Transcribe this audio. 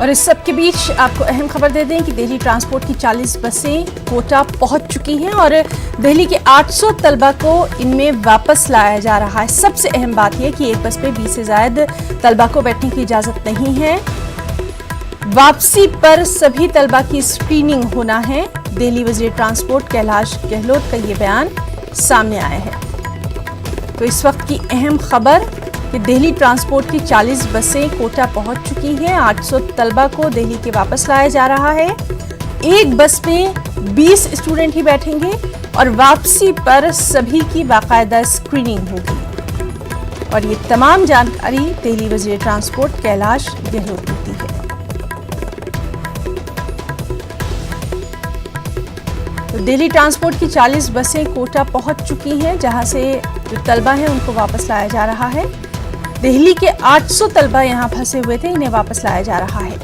और इस सब के बीच आपको अहम खबर दे दें कि दिल्ली ट्रांसपोर्ट की 40 बसें कोटा पहुंच चुकी हैं और दिल्ली के 800 तलबा को इनमें वापस लाया जा रहा है। सबसे अहम बात यह कि एक बस पे 20 से ज्यादा तलबा को बैठने की इजाजत नहीं है। वापसी पर सभी तलबा की स्क्रीनिंग होना है। दिल्ली वजीर ट्रांसपोर्ट कैलाश गहलोत का ये बयान सामने आया है। तो इस वक्त की अहम खबर कि दिल्ली ट्रांसपोर्ट की 40 बसें कोटा पहुंच चुकी हैं। 800 तलबा को दिल्ली के वापस लाया जा रहा है। एक बस में 20 स्टूडेंट ही बैठेंगे और वापसी पर सभी की बाकायदा स्क्रीनिंग होगी। और ये तमाम जानकारी दिल्ली वजीर ट्रांसपोर्ट कैलाश गहलोत ने दी है। तो दिल्ली ट्रांसपोर्ट की 40 बसें कोटा पहुंच चुकी हैं, जहां से जो तलबा हैं उनको वापस लाया जा रहा है। दिल्ली के 800 तलबा यहां फंसे हुए थे, इन्हें वापस लाया जा रहा है।